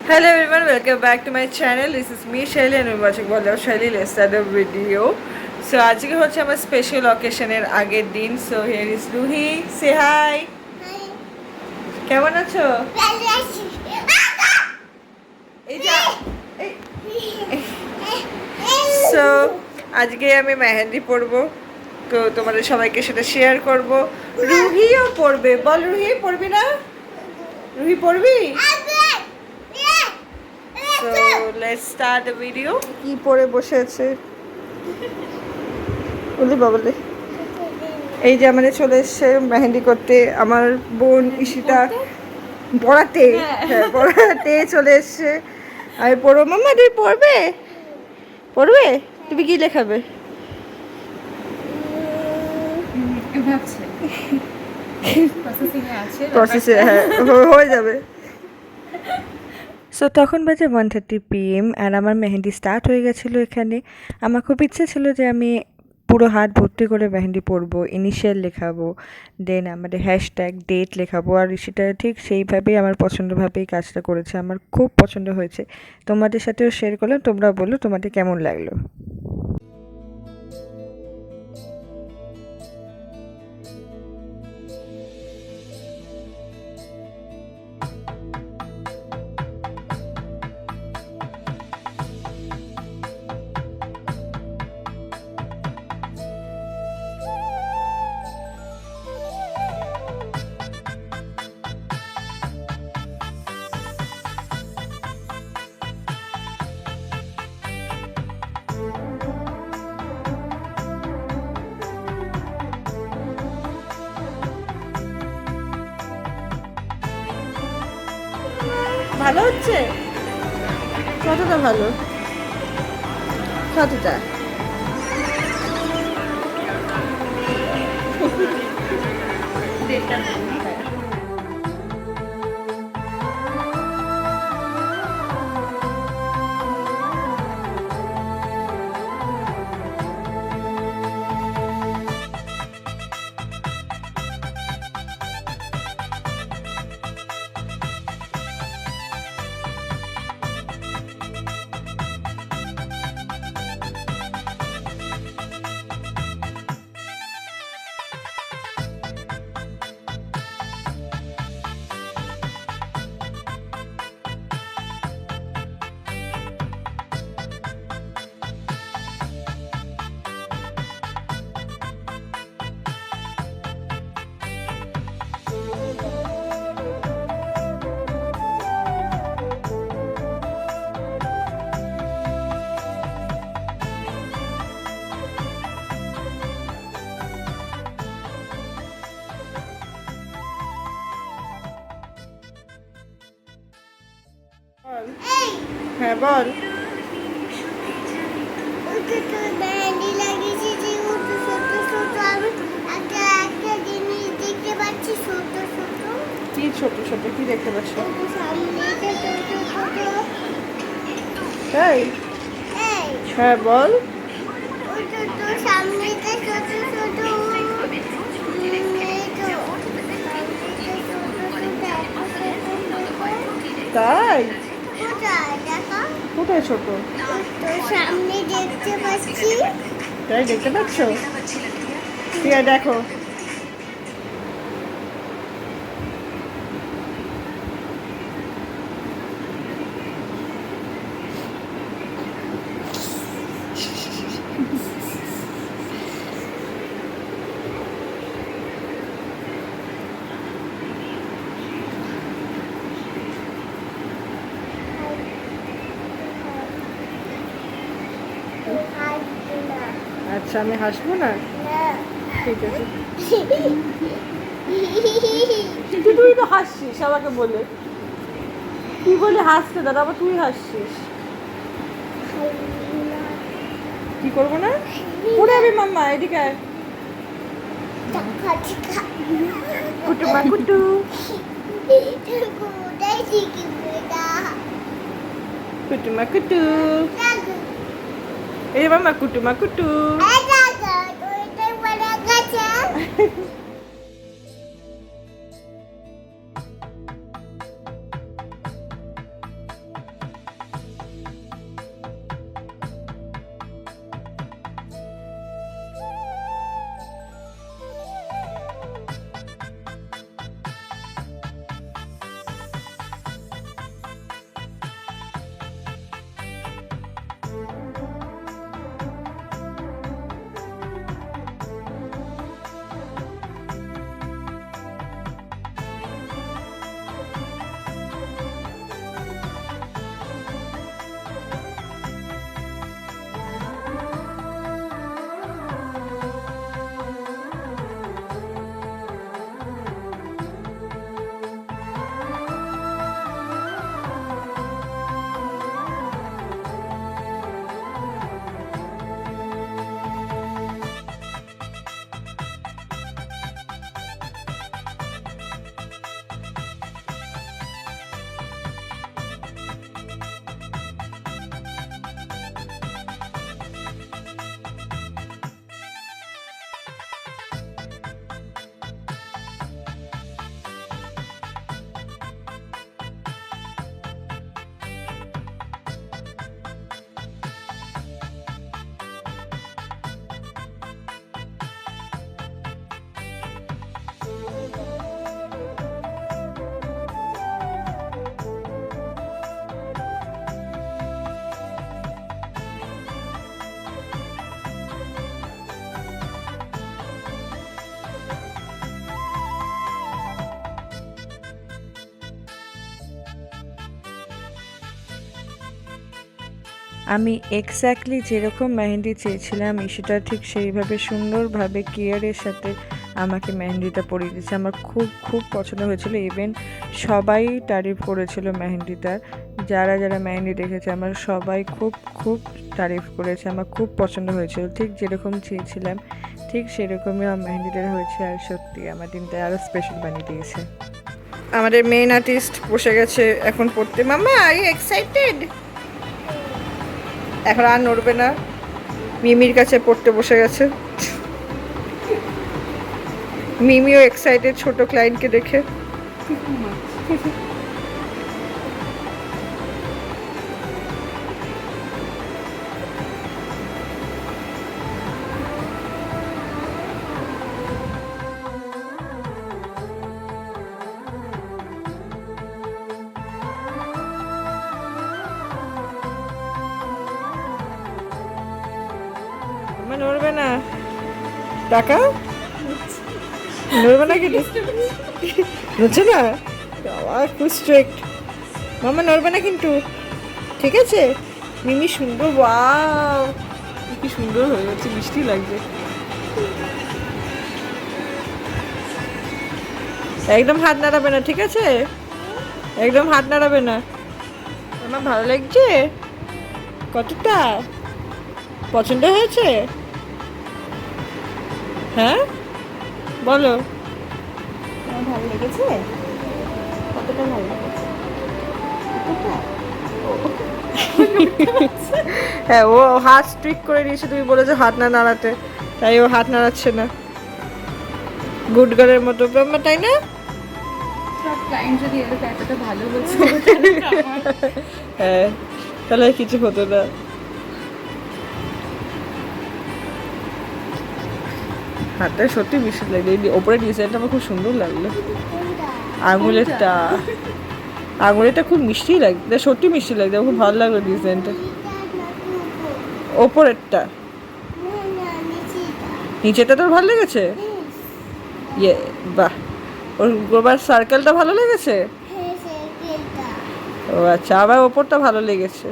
Hello everyone, welcome back to my channel. This is me Shaili and we're watching Bollywood Shaili. Let's start the video. So আজকে হচ্ছে আমার special অকেশনের আগের দিন. So here is Ruhi. Say hi. কেমন আছো? So আজকে আমি মেহেন্দি পরবো. তো তোমাদের সবাইকে সেটা শেয়ার করব. রুহিও পরবে. বল রুহি পরবি না? রুহি পরবি? So let's start the video. কি পরে বসে আছে? বলি বাবলে। এই যে আমাদের চলে এসেছে মেহেন্দি করতে আমার বোন ইশিতা পড়াতে পড়াতে চলে এসেছে। আমি পড়ো মাম্মা তুই পড়বে? পড়বে? তুমি কি লেখাবে? প্রসেসে হ্যাঁ হয়ে যাবে। সো তখন বাজে 1:30 PM আর আমার মেহেন্দি স্টার্ট হয়ে গেছিলো এখানে। আমার খুব ইচ্ছে ছিল যে আমি পুরো হাত ভর্তি করে মেহেন্দি পরবো, ইনিশিয়াল লেখাবো, দেন আমাদের হ্যাশট্যাগ ডেট লেখাবো। আর সেটা ঠিক সেইভাবেই আমার পছন্দভাবেই কাজটা করেছে, আমার খুব পছন্দ হয়েছে। তোমাদের সাথেও শেয়ার করলাম, তোমরা বলো তোমাদের কেমন লাগলো। ভালো হচ্ছে? কতটা ভালো? কতটা? হ্যাঁ বল। কি ছোট ছোট কি দেখতে পাচ্ছ? তাই? হ্যাঁ বল। তাই? কোথায় ছোট? সামনে দেখতে পাচ্ছি। তাই দেখতে পাচ্ছ? ঠিক আছে দেখো। আচ্ছা আমি হাসবো না? ঠিক আছে। তুই তো হাসছিস আমাকে বলে। তুই বলে হাসতে দাদা, আবার তুই হাসছিস। কি করবো না? পড়ে যাবি মাম্মা, এদিকে কুটু মা কুটু। কুটু মা কুটু। এই মাম্মা কুটু মা কুটু। আমি এক্স্যাক্টলি যেরকম মেহেন্দি চেয়েছিলাম সেটা ঠিক সেইভাবে সুন্দরভাবে কেয়ারের সাথে আমাকে মেহেন্দিটা পরিয়ে দিয়েছে। আমার খুব খুব পছন্দ হয়েছিল। ইভেন সবাই তারিফ করেছিল মেহেন্দিটার। যারা যারা মেহেন্দি দেখেছে আমার সবাই খুব খুব তারিফ করেছে। আমার খুব পছন্দ হয়েছিল, ঠিক যেরকম চেয়েছিলাম ঠিক সেরকমই আমার মেহেন্দিটা হয়েছে। আর সত্যি আমার দিনটা আরও স্পেশাল বানিয়ে দিয়েছে। আমাদের মেইন আর্টিস্ট বসে গেছে এখন পড়তে। মাম্মা আর ইউ এক্সাইটেড? এখন আর নড়বে না, মিমির কাছে পড়তে বসে গেছে। মিমিও এক্সাইটেড ছোট ক্লায়েন্টকে দেখে। নড়বে না, টাকা নড়বে না, কি নড়ছে না? বাবা খুব স্ট্রিক্ট। মামা নড়বে না কিন্তু, ঠিক আছে? মিমি সুন্দর, ওয়াও কি সুন্দর হয়ে যাচ্ছে, মিষ্টি লাগছে। একদম হাত নাড়াবে না, ঠিক আছে? একদম হাত নাড়াবে না। আমার ভালো লাগছে? কতটা পছন্দ হয়েছে? হ্যাঁ বলো, তোমার ভালো লেগেছে? কতটা ভালো লেগেছে? হ্যাঁ ও হাত স্ট্রিক করে দিয়েছে, তুমি বলেছো হাত না নাড়াতে, তাই ও হাত নাড়াচ্ছে না গুড গার্লের মতো, তাই না? সব ক্লায়েন্ট যদি এরকম এতটা ভালো বলছে হ্যাঁ তাহলে আর কিছু হতো না। হাতটা সত্যি মিষ্টি লাগলো, এই ওপরে ডিজাইনটা আমার খুব সুন্দর লাগলো। আঙুলেরটা, আঙুলেরটা খুব মিষ্টি লাগছে, সত্যি মিষ্টি লাগছে, আমার খুব ভালো লাগলো ডিজাইনটা। ওপরেরটা, নিচেটা তোর ভালো লেগেছে? ইয়ে বাহ, ওর গোবার সার্কেলটা ভালো লেগেছে? ও আচ্ছা, আমার ওপরটা ভালো লেগেছে,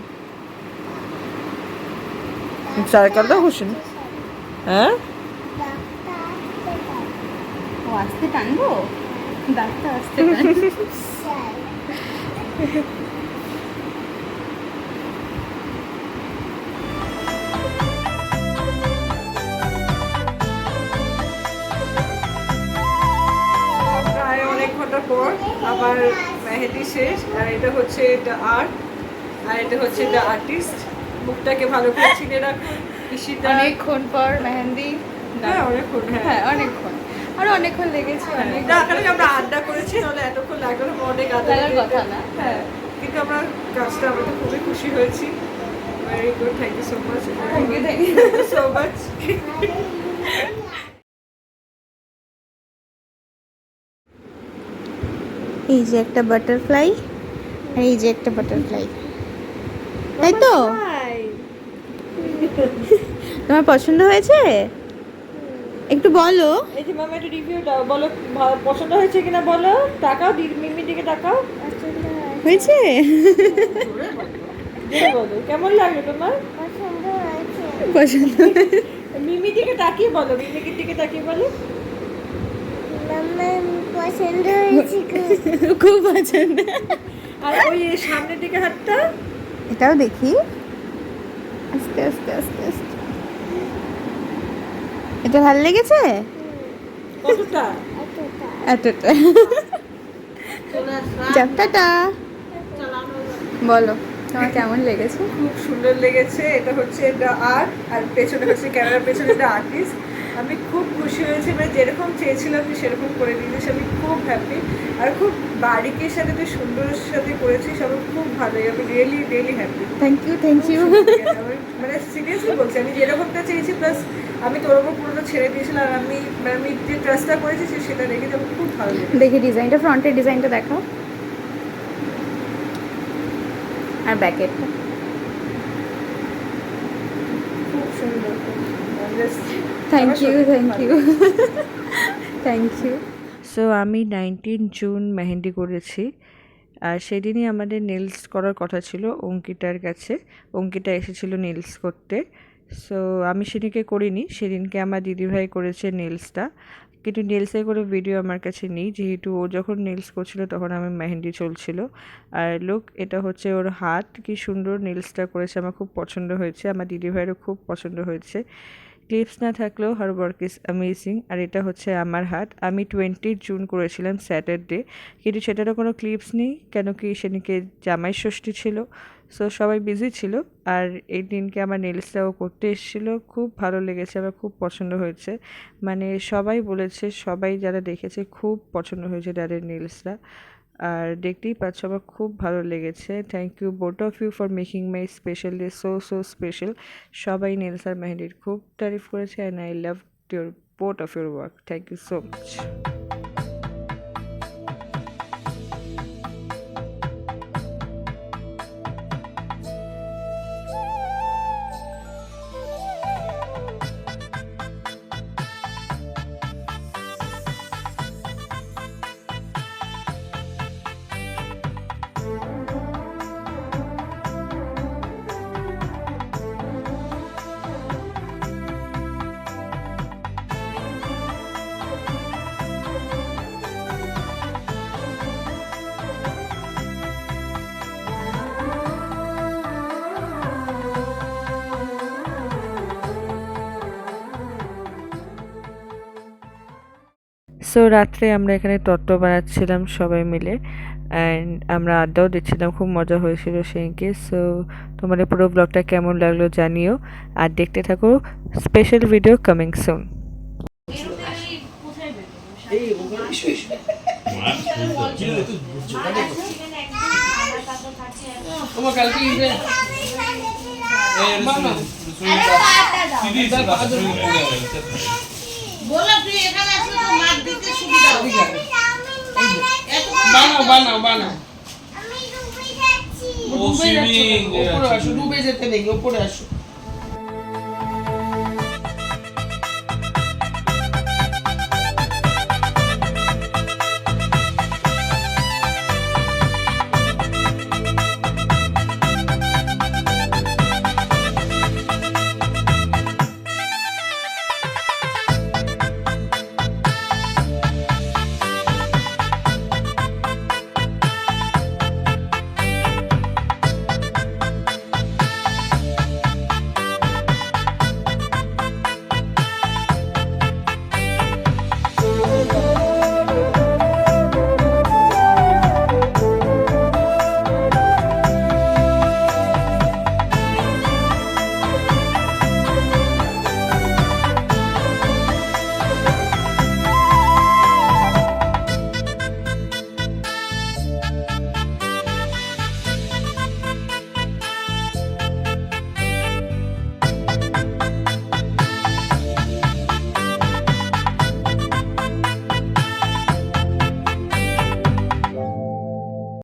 সার্কেলটা খুশি। হ্যাঁ ও আস্তে টানবো, দাঁতটা আস্তে টানবো। প্রায় অনেক ঘন্টা পর আবার মেহেদি শেষ। আর এটা হচ্ছে এটা আর্ট, আর এটা হচ্ছে এটা আর্টিস্ট। মুখটাকে ভালো করে চিনে রাখুন। ইশিতা অনেকক্ষণ পর মেহেন্দি। হ্যাঁ অনেকক্ষণ, হ্যাঁ অনেকক্ষণ, আরো অনেকক্ষণ লেগেছে। অনেক আমরা আড্ডা করেছি, তাহলে এতক্ষণ লাগলো না, অনেক আড্ডা লাগার কথা না। হ্যাঁ কিন্তু আমরা কাজটা আমরা তো খুবই খুশি হয়েছি। Very good, thank you so much, thank you so much. এই যে একটা বাটারফ্লাই আর এই যে একটা বাটারফ্লাই, তাই তো? তোমার পছন্দ হয়েছে? একটু বলো। এই যে মামা একটু রিভিউ দাও, বলো পছন্দ হয়েছে কিনা বলো। তাকাও, মিমির দিকে তাকাও। হয়েছে? বলো কেমন লাগলো তোমার? পছন্দ। মিমি দিকে তাকিয়ে বলো, মিমিকে দিকে তাকিয়ে বলো। পছন্দ হয়েছে খুব পছন্দ। আর ওই সামনের দিকে হাতটা, এটাও দেখি, আস্তে আস্তে আস্তে আস্তে। এটা ভালো লেগেছে? কতটা? এতটা। চাপটাটা বলো তোমার কেমন লেগেছে? খুব সুন্দর লেগেছে। এটা হচ্ছে এটা আর্ট, আর পেছনে হচ্ছে ক্যামেরার পেছনে এটা আর্টিস্ট। আমি খুব খুশি হয়েছি, মানে যেরকম চেয়েছিলাম তুই সেরকম করে দিয়েছিস, আমি খুব হ্যাপি। আর খুব বারিকের সাথে তুই সুন্দরের সাথে করেছিস, আমার খুব ভালোই, আমি really really happy. Thank you, thank you. মানে সিরিয়াসলি বলছি, আমি যেরকমটা চেয়েছি প্লাস আমি তোর ওপর পুরোটা ছেড়ে দিয়েছিলাম, আর আমি যে ট্রাস্টটা করেছি সেটা রেখে আমার খুব ভালো লেগেছে। দেখি ডিজাইনটা, ফ্রন্টের ডিজাইনটা দেখাও আর ব্যাকেটটা। খুব সুন্দর। Thank you, thank you, thank you. So আমি 19 জুন মেহেন্দি করেছি। আর সেদিনই আমাদের নেলস করার কথা ছিল অঙ্কিতার কাছে। অঙ্কিতা এসেছিল নেলস করতে, সো আমি সেদিনকে করিনি, সেদিনকে আমার দিদিভাই করেছে নেলসটা। কিন্তু নেলসের কোনো ভিডিও আমার কাছে নেই, যেহেতু ও যখন নেলস করছিল তখন আমার মেহেন্দি চলছিল। আর লুক, এটা হচ্ছে ওর হাত, কি সুন্দর নেলসটা করেছে, আমার খুব পছন্দ হয়েছে, আমার দিদিভাইয়েরও খুব পছন্দ হয়েছে। ক্লিপস না থাকলেও হার ওয়ার্ক ইজ অ্যামেজিং। আর এটা হচ্ছে আমার হাত, আমি 20 জুন করেছিলাম স্যাটারডে, কিন্তু সেটারও কোনো ক্লিপস নেই, কেন কি সেদিনকে জামাই ষষ্ঠী ছিল, সো সবাই বিজি ছিল। আর এই দিনকে আমার নেলসটাও করতে এসেছিলো, খুব ভালো লেগেছে, আমার খুব পছন্দ হয়েছে। মানে সবাই বলেছে, সবাই যারা দেখেছে খুব পছন্দ হয়েছে তাদের নেলসটা। আর দেখতেই পাচ্ছ আমার খুব ভালো লেগেছে। Thank you both of you for making my special day so special. সবাই নেলস আর মেহেন্দির খুব তারিফ করেছে, and I love your both of your work. Thank you so much. So রাত্রে আমরা এখানে তত্ত্ব বানাচ্ছিলাম সবাই মিলে, অ্যান্ড আমরা আড্ডাও দিচ্ছিলাম, খুব মজা হয়েছিল সেদিনকে। সো তোমাদের পুরো ব্লগটা কেমন লাগলো জানিও, আর দেখতে থাকো, স্পেশাল ভিডিও কামিং সুন। बोला তুই এখানে আসলে তো মাছ দিতে সুবিধা হবে। বানাও বানাও বানাও। আমি ডুবে যাচ্ছি। ডুবে যাচ্ছি, উপরে আসো, ডুবে যেতে নেই, উপরে আসো।